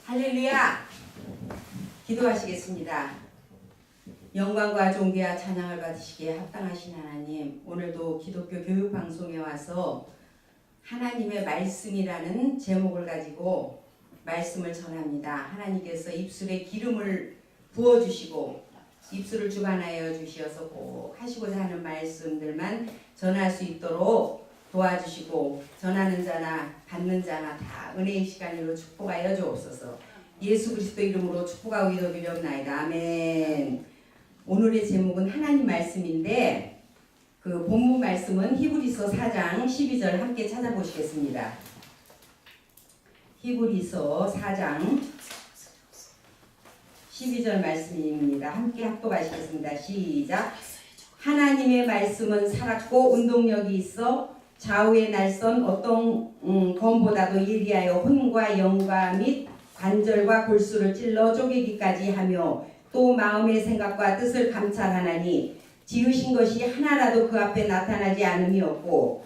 할렐루야! 기도하시겠습니다. 영광과 존귀와 찬양을 받으시기에 합당하신 하나님, 오늘도 기독교 교육방송에 와서 하나님의 말씀이라는 제목을 가지고 말씀을 전합니다. 하나님께서 입술에 기름을 부어주시고 입술을 주관하여 주시어서 꼭 하시고자 하는 말씀들만 전할 수 있도록 도와주시고 전하는 자나 받는 자나 다 은혜의 시간으로 축복하여 주옵소서. 예수 그리스도 이름으로 축복하고 기도드리옵나이다. 아멘. 오늘의 제목은 하나님 말씀인데 그 본문 말씀은 히브리서 4장 12절 함께 찾아보시겠습니다. 히브리서 4장 12절 말씀입니다. 함께 합독하시겠습니다. 시작. 하나님의 말씀은 살았고 운동력이 있어 좌우의 날선 어떤 검보다도 예리하여 혼과 영과 및 관절과 골수를 찔러 쪼개기까지 하며 또 마음의 생각과 뜻을 감찰하나니 지으신 것이 하나라도 그 앞에 나타나지 않음이 없고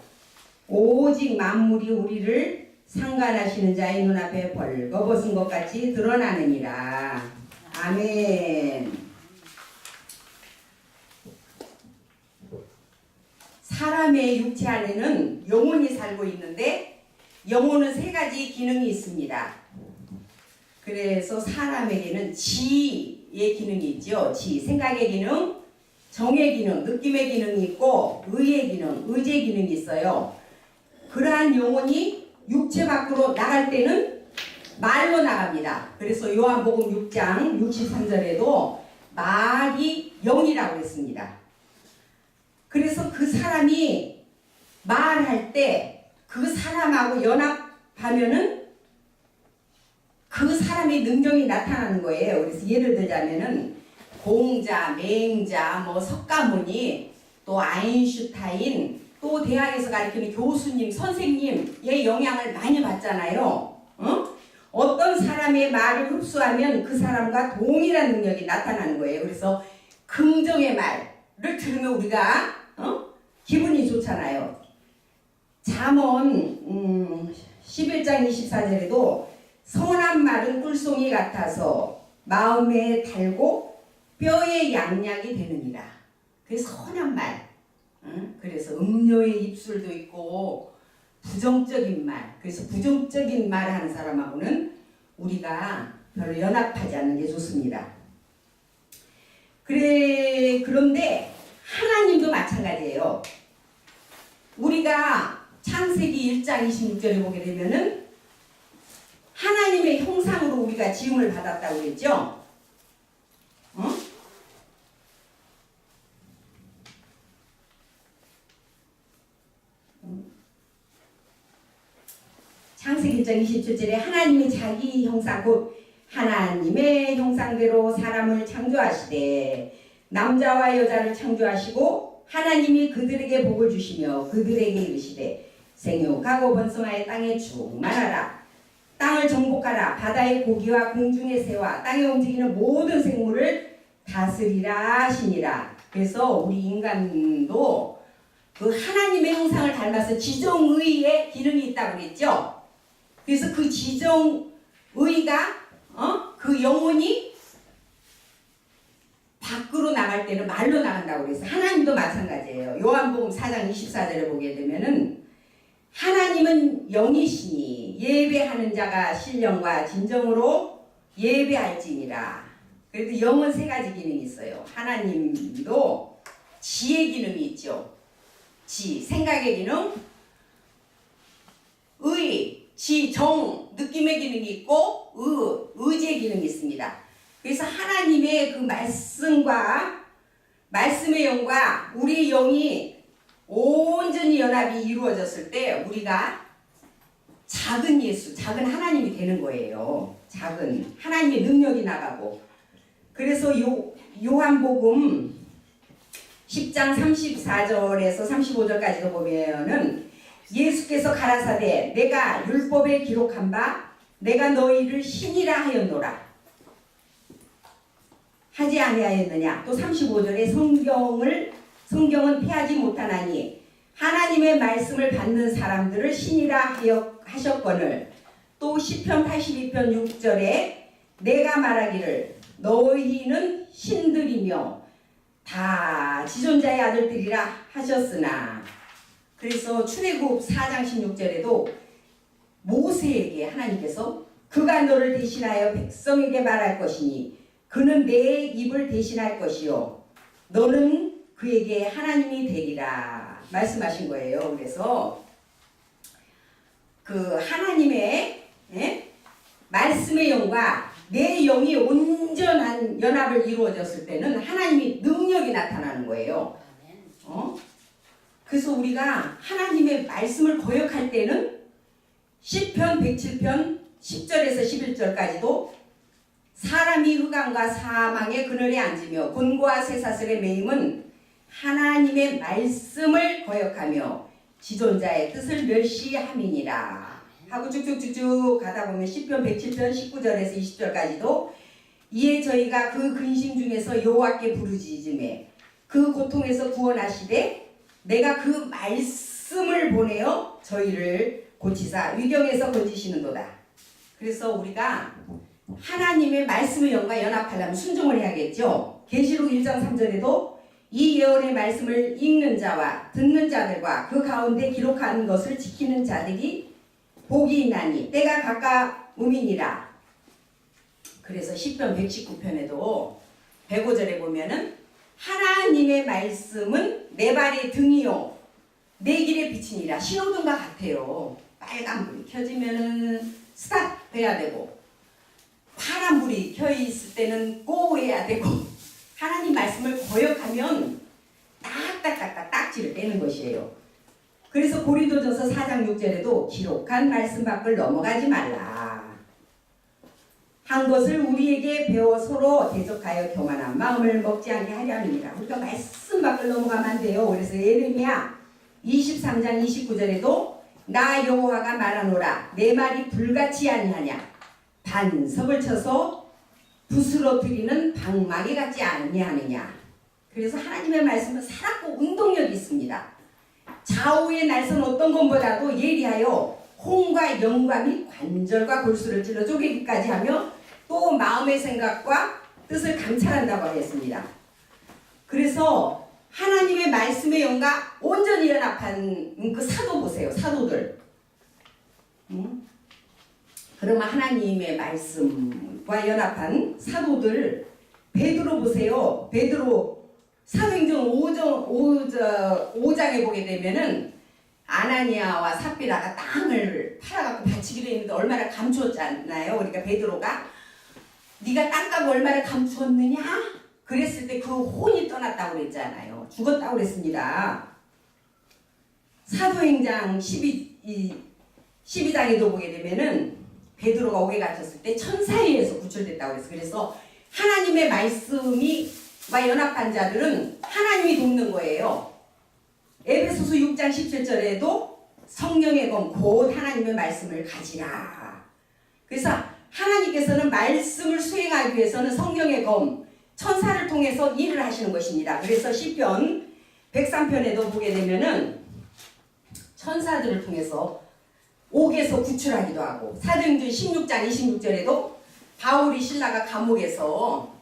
오직 만물이 우리를 상관하시는 자의 눈앞에 벌거벗은 것 같이 드러나느니라. 아멘. 사람의 육체 안에는 영혼이 살고 있는데 영혼은 세 가지 기능이 있습니다. 그래서 사람에게는 지의 기능이 있죠. 지, 생각의 기능, 정의 기능, 느낌의 기능이 있고 의의 기능, 의지의 기능이 있어요. 그러한 영혼이 육체 밖으로 나갈 때는 말로 나갑니다. 그래서 요한복음 6장 63절에도 말이 영이라고 했습니다. 그래서 그 사람이 말할 때 그 사람하고 연합하면은 그 사람의 능력이 나타나는 거예요. 그래서 예를 들자면은 공자, 맹자, 뭐 석가모니, 또 아인슈타인, 또 대학에서 가르치는 교수님, 선생님의 영향을 많이 받잖아요. 어떤 사람의 말을 흡수하면 그 사람과 동일한 능력이 나타나는 거예요. 그래서 긍정의 말을 들으면 우리가 기분이 좋잖아요. 잠언 11장 24절에도 선한 말은 꿀송이 같아서 마음에 달고 뼈에 양약이 되느니라. 그게 선한 말. 그래서 음료의 입술도 있고 부정적인 말. 그래서 부정적인 말 하는 사람하고는 우리가 별로 연합하지 않는 게 좋습니다. 그런데 하나님도 마찬가지예요. 우리가 창세기 1장 26절에 보게 되면은 하나님의 형상으로 우리가 지음을 받았다고 그랬죠? 창세기 1장 27절에 하나님이 자기 형상 곧 하나님의 형상대로 사람을 창조하시되 남자와 여자를 창조하시고 하나님이 그들에게 복을 주시며 그들에게 이르시되 생육하고 번성하여 땅에 충만하라. 땅을 정복하라. 바다의 고기와 공중의 새와 땅에 움직이는 모든 생물을 다스리라 하시니라. 그래서 우리 인간도 그 하나님의 형상을 닮아서 지정의의 기능이 있다고 그랬죠. 그래서 그 지정의가 그 영혼이 밖으로 나갈 때는 말로 나간다고 그래서 하나님도 마찬가지예요. 요한복음 4장 24절에 보게 되면은 하나님은 영이시니 예배하는 자가 신령과 진정으로 예배할지니라. 그래도 영은 세 가지 기능이 있어요. 하나님도 지의 기능이 있죠. 지, 생각의 기능, 의, 지, 정, 느낌의 기능이 있고 의지의 기능이 있습니다. 그래서 하나님의 그 말씀과 말씀의 영과 우리의 영이 온전히 연합이 이루어졌을 때 우리가 작은 예수, 작은 하나님이 되는 거예요. 작은 하나님의 능력이 나가고. 그래서 요한복음 10장 34절에서 35절까지도 보면은 예수께서 가라사대 내가 율법에 기록한 바 내가 너희를 신이라 하였노라 하지 아니하였느냐. 또 35절에 성경은 폐하지 못하나니 하나님의 말씀을 받는 사람들을 신이라 하셨거늘 또 시편 82편 6절에 내가 말하기를 너희는 신들이며 다 지존자의 아들들이라 하셨으나, 그래서 출애굽 4장 16절에도 모세에게 하나님께서 그가 너를 대신하여 백성에게 말할 것이니 그는 내 입을 대신할 것이요 너는 그에게 하나님이 되리라 말씀하신 거예요. 그래서 그 하나님의 말씀의 영과 내 영이 온전한 연합을 이루어졌을 때는 하나님의 능력이 나타나는 거예요. 그래서 우리가 하나님의 말씀을 거역할 때는 시편 107편 10절에서 11절까지도 사람이 흑암과 사망의 그늘에 앉으며 곤고와 쇠사슬에 매임은 하나님의 말씀을 거역하며 지존자의 뜻을 멸시함이니라 하고 쭉쭉쭉쭉 가다 보면 시편 107편 19절에서 20절까지도 이에 저희가 그 근심 중에서 여호와께 부르짖음에 그 고통에서 구원하시되 내가 그 말씀을 보내어 저희를 고치사 위경에서 건지시는도다. 그래서 우리가 하나님의 말씀의 영과 연합하려면 순종을 해야겠죠. 계시록 1장 3절에도 이 예언의 말씀을 읽는 자와 듣는 자들과 그 가운데 기록한 것을 지키는 자들이 복이 있나니 때가 가까움이니라. 그래서 시편 119편에도 105절에 보면은 하나님의 말씀은 내 발의 등이요 내 길의 빛이니라. 신호등과 같아요. 빨간불이 켜지면은 스탑 해야 되고 파란불이 켜 있을 때는 고 해야 되고 하나님 말씀을 거역하면 딱딱딱딱 딱지를 떼는 것이에요. 그래서 고린도전서 4장 6절에도 기록한 말씀 밖을 넘어가지 말라 한 것을 우리에게 배워 서로 대적하여 교만한 마음을 먹지 않게 하려 함이니라. 우리가 말씀 밖을 넘어가면 안 돼요. 그래서 예레미야 23장 29절에도 나 여호와가 말하노라 내 말이 불같이 아니하냐 반석을 쳐서 부스러뜨리는 방망이 같지 아니하느냐. 그래서 하나님의 말씀은 살았고 운동력이 있습니다. 좌우의 날선 어떤 것보다도 예리하여 혼과 영과 및 관절과 골수를 찔러 쪼개기까지 하며 또 마음의 생각과 뜻을 감찰한다고 하였습니다. 그래서 하나님의 말씀의 영과 온전히 연합한 그 사도 보세요. 사도들. 그러면 하나님의 말씀과 연합한 사도들 베드로 보세요. 베드로 사도행전 5장에 보게 되면은 아나니아와 삽비라가 땅을 팔아갖고 바치기로 했는데 얼마나 감추었잖아요. 그러니까 베드로가 네가 땅값 얼마나 감추었느냐? 그랬을 때 그 혼이 떠났다고 그랬잖아요. 죽었다고 그랬습니다. 사도행전 12장에도 보게 되면은 베드로가 옥에 갇혔을 때 천사에 의해서 구출됐다고 그랬어요. 그래서 하나님의 말씀과 연합한 자들은 하나님이 돕는 거예요. 에베소서 6장 17절에도 성령의 검 곧 하나님의 말씀을 가지라. 그래서 하나님께서는 말씀을 수행하기 위해서는 성령의 검 천사를 통해서 일을 하시는 것입니다. 그래서 시편 103편에도 보게 되면은 천사들을 통해서 옥에서 구출하기도 하고 사도행전 16장 26절에도 바울이 신라가 감옥에서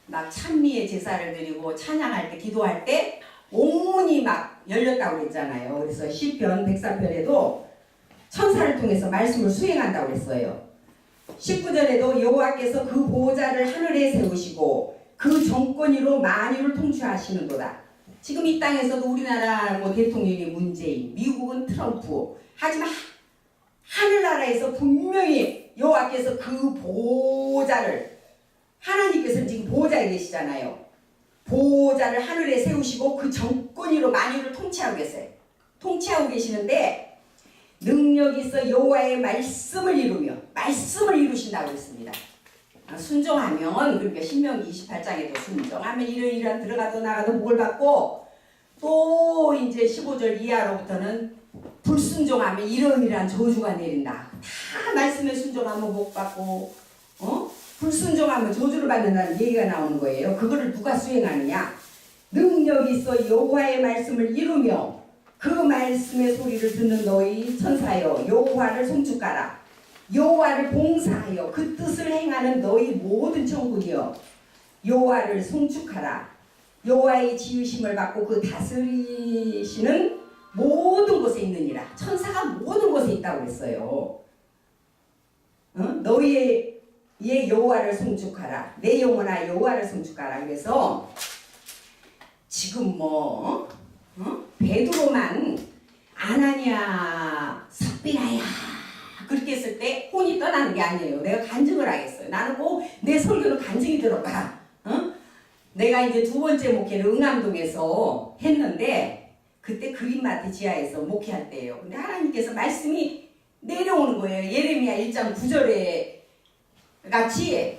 막 찬미의 제사를 드리고 찬양할 때 기도할 때 옥문이 막 열렸다고 그랬잖아요. 그래서 시편 103편에도 천사를 통해서 말씀을 수행한다고 그랬어요. 19절에도 여호와께서 그 보호자를 하늘에 세우시고 그 정권위로 만유를 통치하시는도다. 지금 이 땅에서도 우리나라 대통령이 문재인, 미국은 트럼프. 하지만 하늘나라에서 분명히 여호와께서 그 보호자를 하나님께서는 지금 보호자에 계시잖아요. 보호자를 하늘에 세우시고 그 정권위로 만유를 통치하고 계세요. 통치하고 계시는데 능력이 있어 여호와의 말씀을 이루며 말씀을 이루신다고 했습니다. 순종하면 그러니까 신명기 28장에도 순종하면 이러이러한 들어가도 나가도 복을 받고 또 이제 15절 이하로부터는 불순종하면 이러이러한 저주가 내린다. 다 말씀에 순종하면 복 받고 불순종하면 저주를 받는다는 얘기가 나오는 거예요. 그거를 누가 수행하느냐? 능력이 있어 여호와의 말씀을 이루며 그 말씀의 소리를 듣는 너희 천사여 여호와를 송축하라. 여호와를 봉사하여 그 뜻을 행하는 너희 모든 천국이여 여호와를 송축하라. 여호와의 지으심을 받고 그 다스리시는 모든 곳에 있느니라. 천사가 모든 곳에 있다고 그랬어요. 너희의 여호와를 송축하라. 내 영혼아 여호와를 송축하라. 그래서 지금 베드로만 아나니아 삽비라야 그렇게 했을 때 혼이 떠나는 게 아니에요. 내가 간증을 하겠어요. 나는 내 설교는 간증이 들어가. 내가 이제 두 번째 목회를 응암동에서 했는데 그때 그린마트 지하에서 목회할 때예요. 근데 하나님께서 말씀이 내려오는 거예요. 예레미야 1장 9절에 같이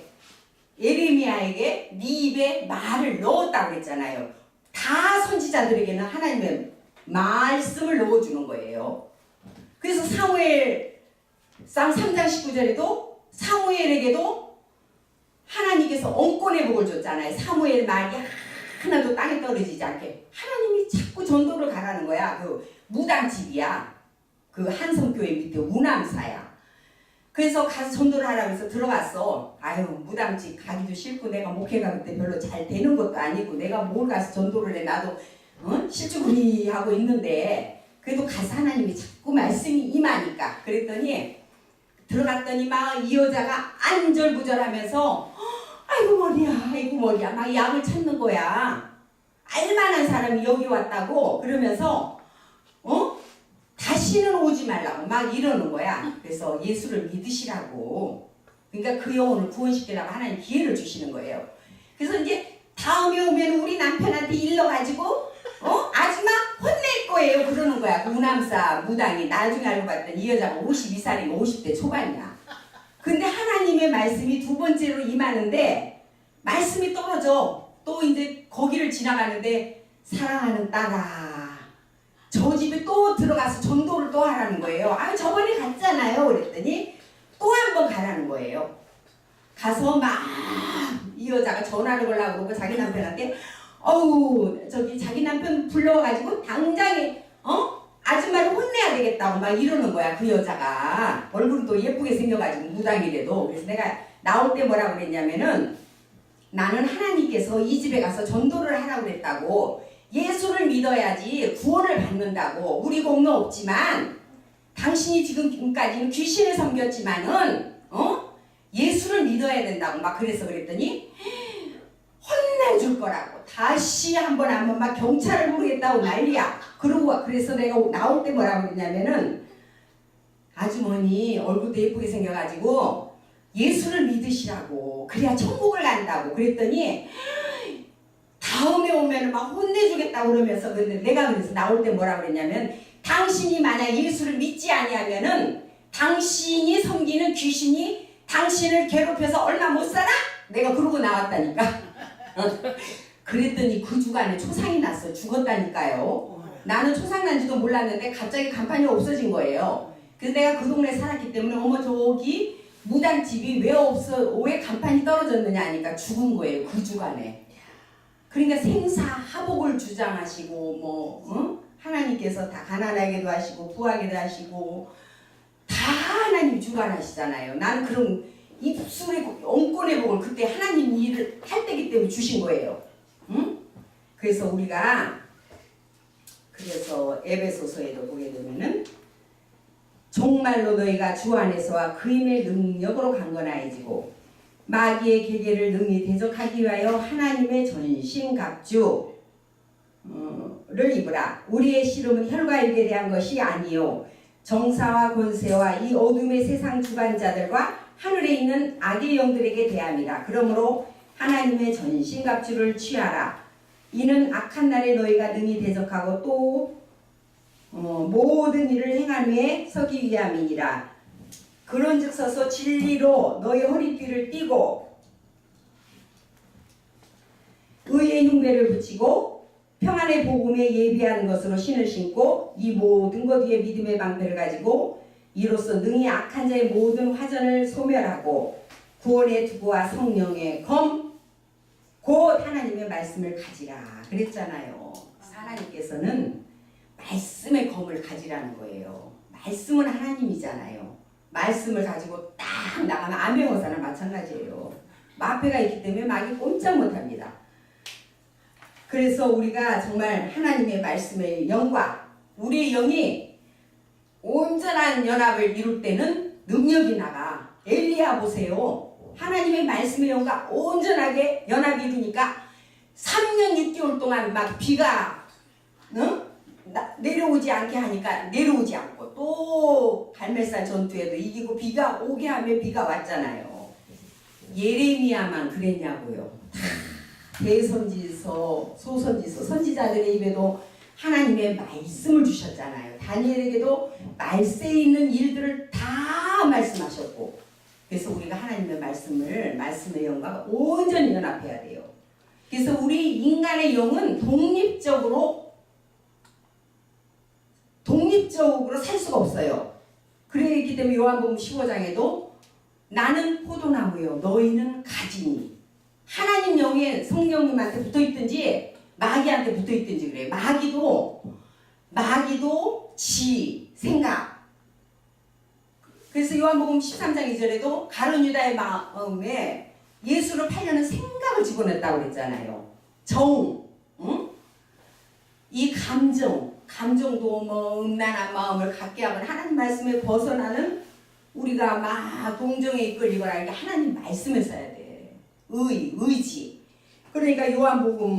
예레미야에게 네 입에 말을 넣었다고 했잖아요. 다 선지자들에게는 하나님의 말씀을 넣어주는 거예요. 그래서 사무엘상 3장 19절에도 사무엘에게도 하나님께서 엉권의 복을 줬잖아요. 사무엘 말이 하나도 땅에 떨어지지 않게 하나님이 자꾸 전도를 가라는 거야. 그 무당집이야. 그 한성교회 밑에 우남사야. 그래서 가서 전도를 하라고 해서 들어갔어. 아유 무당집 가기도 싫고 내가 목회가 그때 별로 잘 되는 것도 아니고 내가 뭘 가서 전도를 해. 나도 실주구리하고 있는데 그래도 가서 하나님이 자꾸 말씀이 임하니까 그랬더니 들어갔더니 막 이 여자가 안절부절하면서 아이고 머리야 막 약을 찾는 거야. 알만한 사람이 여기 왔다고 그러면서 다시는 오지 말라고 막 이러는 거야. 그래서 예수를 믿으시라고. 그러니까 그 영혼을 구원시키려고 하나님 기회를 주시는 거예요. 그래서 이제 다음에 오면 우리 남편한테 일러가지고 아줌마 혼낼 거예요 그러는 거야. 그 우남사 무당이. 나중에 알고 봤더니 이 여자가 52살이고 50대 초반이야. 근데 하나님의 말씀이 두 번째로 임하는데 말씀이 떨어져. 또 이제 거기를 지나가는데 사랑하는 딸아 저 집에 또 들어가서 전도를 또 하라는 거예요. 아 저번에 갔잖아요 그랬더니 또 한 번 가라는 거예요. 가서 막 이 여자가 전화를 걸라고 그러고 자기 남편한테 저기 자기 남편 불러가지고 당장에 아줌마를 혼내야 되겠다고 막 이러는 거야. 그 여자가 얼굴은 또 예쁘게 생겨가지고 무당이래도. 그래서 내가 나올 때 뭐라고 그랬냐면은 나는 하나님께서 이 집에 가서 전도를 하라고 그랬다고. 예수를 믿어야지 구원을 받는다고. 우리 공로 없지만 당신이 지금까지는 귀신을 섬겼지만은 예수를 믿어야 된다고 막 그랬더니 혼내줄 거라고. 다시 한 번 막 경찰을 부르겠다고 난리야. 그래서 내가 나올 때 뭐라고 그랬냐면은 아주머니 얼굴도 예쁘게 생겨가지고 예수를 믿으시라고. 그래야 천국을 간다고. 그랬더니 다음에 오면 막 혼내주겠다고 그러면서. 근데 내가 그래서 나올 때 뭐라고 그랬냐면 당신이 만약 예수를 믿지 아니하면은 당신이 섬기는 귀신이 당신을 괴롭혀서 얼마 못 살아? 내가 그러고 나왔다니까. 그랬더니 그 주간에 초상이 났어. 죽었다니까요. 나는 초상 난지도 몰랐는데 갑자기 간판이 없어진 거예요. 그래서 내가 그 동네에 살았기 때문에 저기 무당집이 왜 간판이 떨어졌느냐 하니까 죽은 거예요. 그 주간에. 그러니까 생사하복을 주장하시고 하나님께서 다 가난하게도 하시고 부하게도 하시고 다 하나님 주관하시잖아요. 나는 그런 입술의 엉권의 복을 그때 하나님 일을 할 때기 때문에 주신 거예요. 그래서 우리가 에베소서에도 보게 되면은 정말로 너희가 주 안에서와 그 힘의 능력으로 강건하여지고 마귀의 계계를 능히 대적하기 위하여 하나님의 전신갑주를 입으라. 우리의 씨름은 혈과 육에 대한 것이 아니요 정사와 권세와 이 어둠의 세상 주관자들과 하늘에 있는 악의 영들에게 대함이라. 그러므로 하나님의 전신갑주를 취하라. 이는 악한 날에 너희가 능히 대적하고 또 모든 일을 행한 후에 서기 위함이니라. 그런즉 서서 진리로 너희 허리띠를 띠고 의의 흉배를 붙이고 평안의 복음에 예비한 것으로 신을 신고 이 모든 것 위에 믿음의 방패를 가지고 이로써 능히 악한 자의 모든 화전을 소멸하고 구원의 투구와 성령의 검 곧 하나님의 말씀을 가지라 그랬잖아요. 하나님께서는 말씀의 검을 가지라는 거예요. 말씀은 하나님이잖아요. 말씀을 가지고 딱 나가면 암행어사나 마찬가지예요. 마패가 있기 때문에 마귀 꼼짝 못합니다. 그래서 우리가 정말 하나님의 말씀의 영과 우리의 영이 온전한 연합을 이룰 때는 능력이 나가. 엘리야 보세요. 하나님의 말씀의 영과 온전하게 연합이 이루니까 3년 6개월 동안 막 비가 내려오지 않게 하니까 내려오지 않고 또 갈멜산 전투에도 이기고 비가 오게 하면 비가 왔잖아요. 예레미야만 그랬냐고요. 대선지서, 소선지서, 선지자들의 입에도 하나님의 말씀을 주셨잖아요. 다니엘에게도 말세에 있는 일들을 다 말씀하셨고, 그래서 우리가 하나님의 말씀의 영과 온전히 연합해야 돼요. 그래서 우리 인간의 영은 독립적으로 살 수가 없어요. 그랬기 때문에 요한복음 15장에도 나는 포도나무요 너희는 가지니, 하나님 영에 성령님한테 붙어있든지 마귀한테 붙어있든지 그래요. 마귀도 생각. 그래서 요한복음 13장 2절에도 가룟 유다의 마음에 예수를 팔려는 생각을 집어넣었다고 그랬잖아요. 이 감정도 뭐 음란한 마음을 갖게 하거나 하나님 말씀에 벗어나는, 우리가 막 동정에 이끌리거나 이게 하나님 말씀을 써야 돼. 의지. 그러니까 요한복음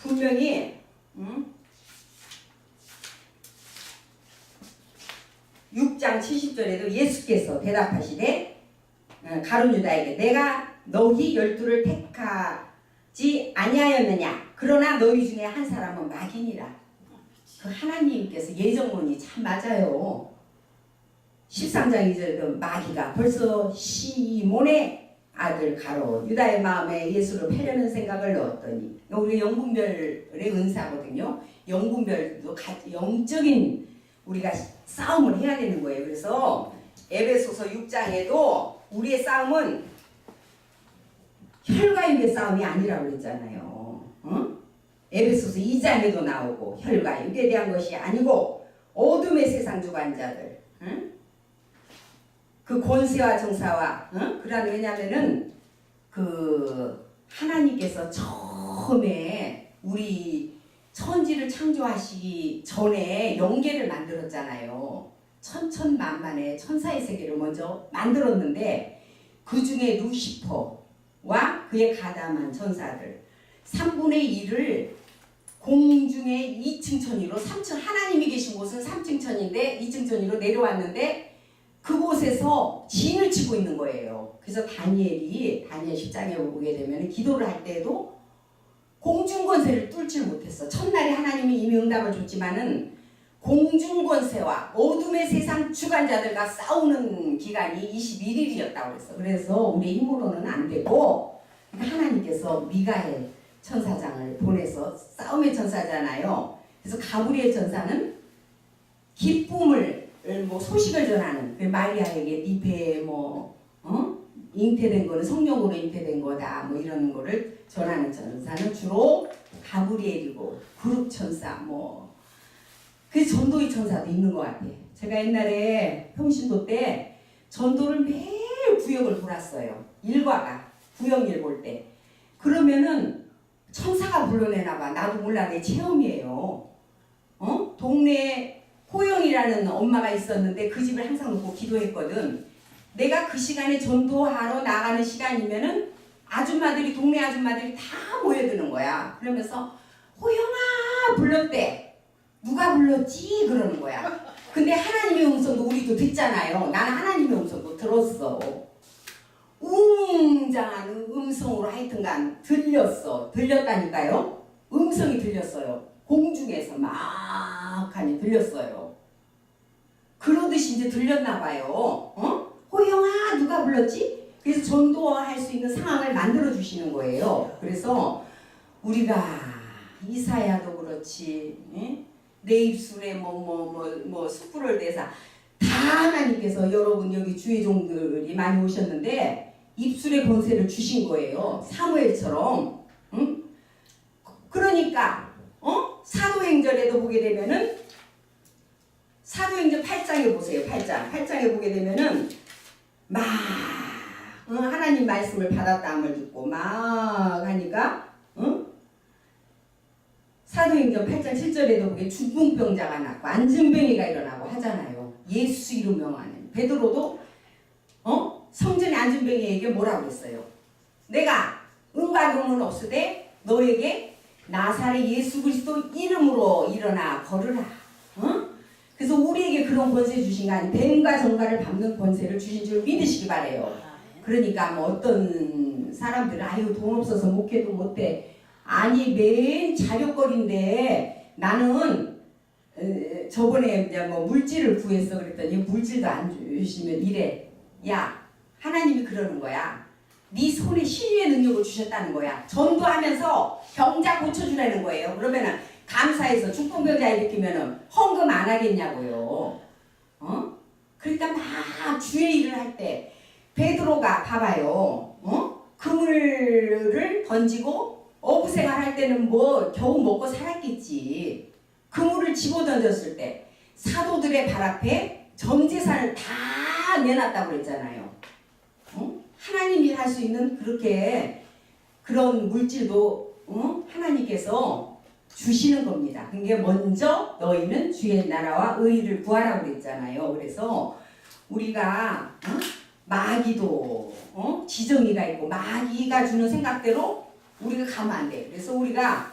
분명히 6장 70절에도 예수께서 대답하시되 가룟 유다에게 내가 너희 12를 택하지 아니하였느냐, 그러나 너희 중에 한 사람은 마귀니라. 그 하나님께서 예정론이 참 맞아요. 13장 2절에도 마귀가 벌써 시몬의 아들 가룟 유다의 마음에 예수를 패려는 생각을 넣었더니, 우리 영분별의 은사거든요. 영분별도 영적인 우리가 싸움을 해야 되는 거예요. 그래서 에베소서 6장에도 우리의 싸움은 혈과 육의 싸움이 아니라고 그랬잖아요. 에베소서 2장에도 나오고 혈과 육에 대한 것이 아니고 어둠의 세상 주관자들, 그 권세와 정사와 그러한, 왜냐면은 그 하나님께서 처음에 우리 천지를 창조하시기 전에 영계를 만들었잖아요. 천천만만의 천사의 세계를 먼저 만들었는데, 그 중에 루시퍼와 그의 가담한 천사들 3분의 1을 공중의 2층 천위로, 3층, 하나님이 계신 곳은 3층 천인데 2층 천위로 내려왔는데 그곳에서 진을 치고 있는 거예요. 그래서 다니엘 10장에 보게 되면 기도를 할 때에도 공중권세를 뚫지 못했어. 첫날에 하나님이 이미 응답을 줬지만은 공중권세와 어둠의 세상 주관자들과 싸우는 기간이 21일이었다고 그랬어. 그래서 우리 힘으로는 안 되고 하나님께서 미가엘 천사장을 보내서 싸움의 천사잖아요. 그래서 가브리엘 천사는 기쁨을 소식을 전하는, 마리아에게 네 배에 잉태된 거는 성령으로 잉태된 거다 이런 거를 전하는 천사는 주로 가브리엘이고, 그룹 천사 그래서 전도의 천사도 있는 것 같아. 제가 옛날에 평신도 때 전도를 매일 구역을 돌았어요. 일과가 구역일 볼 때. 그러면은 천사가 불러내나 봐. 나도 몰라. 내 체험이에요. 동네에 호영이라는 엄마가 있었는데 그 집을 항상 놓고 기도했거든. 내가 그 시간에 전도하러 나가는 시간이면은 동네 아줌마들이 다 모여드는 거야. 그러면서 호영아 불렀대. 누가 불렀지? 그러는 거야. 근데 하나님의 음성도 우리도 듣잖아요. 나는 하나님의 음성도 들었어. 웅장한 음성으로 하여튼간 들렸다니까요. 음성이 들렸어요. 공중에서 막하니 들렸어요. 그러듯이 이제 들렸나 봐요. 호영아 누가 불렀지? 그래서 전도할 수 있는 상황을 만들어 주시는 거예요. 그래서 우리가 이사야도 그렇지, 내 입술에 숯불을 대사 다 하나님께서, 여러분 여기 주의 종들이 많이 오셨는데 입술의 권세를 주신 거예요. 사무엘처럼. 그러니까 사도행전에도 보게 되면은 사도행전 8장에 보세요. 8장에 보게 되면은 막 하나님 말씀을 받았다함을 듣고 막 하니까 사도행전 8장 7절에도 보게 중풍병자가 낫고 안진뱅이가 일어나고 하잖아요. 예수 이름 명하는 베드로도 성전의 안진뱅이에게 뭐라고 했어요? 내가 은과 금은 없으되 너에게 나사렛 예수 그리스도 이름으로 일어나 걸으라. 그래서 우리에게 그런 권세 주신 거 아니, 뱀과 정갈을 밟는 권세를 주신 줄 믿으시기 바래요. 그러니까 뭐 어떤 사람들은 아유 돈 없어서 목회도 못해. 아니 맨 자력거리인데 나는 저번에 이제 뭐 물질을 구했어 그랬더니 물질도 안 주시면 이래. 야 하나님이 그러는 거야. 네 손에 신유의 능력을 주셨다는 거야. 전도하면서 병자 고쳐주라는 거예요. 그러면은 감사해서 중풍병자 일으키면은 헌금 안 하겠냐고요. 그러니까 막 주의 일을 할 때 베드로가 봐봐요. 그물을 던지고 어부생활 할 때는 뭐 겨우 먹고 살았겠지. 그물을 집어 던졌을 때 사도들의 발 앞에 전 재산을 다 내놨다고 그랬잖아요. 하나님이 할 수 있는 그렇게 그런 물질도 하나님께서 주시는 겁니다. 그게 먼저 너희는 주의 나라와 의를 구하라고 그랬잖아요. 그래서 우리가 마귀도 지정이가 있고 마귀가 주는 생각대로 우리가 가면 안 돼. 그래서 우리가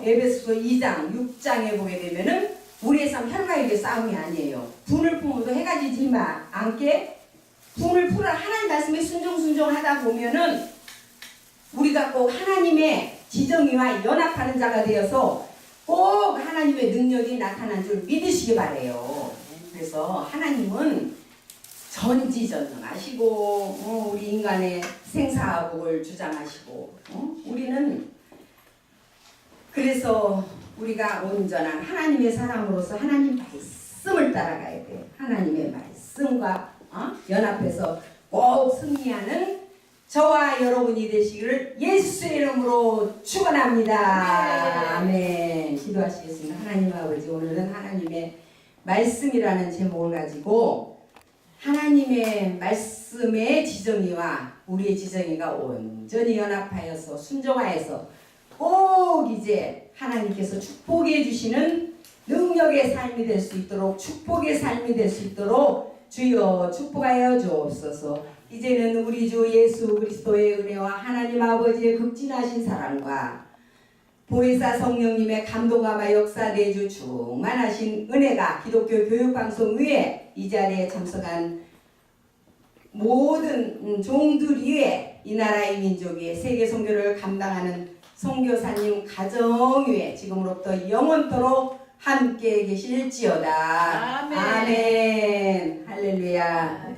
에베소서 2장 6장에 보게 되면은 우리의 싸움 혈과의 싸움이 아니에요. 분을 품어도 해가 지지 않게 분을 풀어 하나님 말씀에 순종을 하다 보면은 우리가 꼭 하나님의 지정의와 연합하는 자가 되어서 꼭 하나님의 능력이 나타난 줄 믿으시기 바래요. 그래서 하나님은 전지전능하시고 우리 인간의 생사복을 주장하시고 우리는 그래서 우리가 온전한 하나님의 사람으로서 하나님 말씀을 따라가야 돼. 하나님의 말씀과 연합해서 꼭 승리하는 저와 여러분이 되시기를 예수의 이름으로 축원합니다. 아멘. 기도하시겠습니다. 하나님 아버지, 오늘은 하나님의 말씀이라는 제목을 가지고 하나님의 말씀의 지정의와 우리의 지정의가 온전히 연합하여서 순종하여서 꼭 이제 하나님께서 축복해 주시는 능력의 삶이 될 수 있도록, 축복의 삶이 될 수 있도록 주여 축복하여 주옵소서. 이제는 우리 주 예수 그리스도의 은혜와 하나님 아버지의 극진하신 사랑과 보혜사 성령님의 감동감화 역사내주 충만하신 은혜가 기독교 교육방송 위에 이 자리에 참석한 모든 종들 위에 이 나라의 민족 위에 세계 선교를 감당하는 선교사님 가정 위에 지금으로부터 영원토록 함께 계실지어다. 아멘. 할렐루야.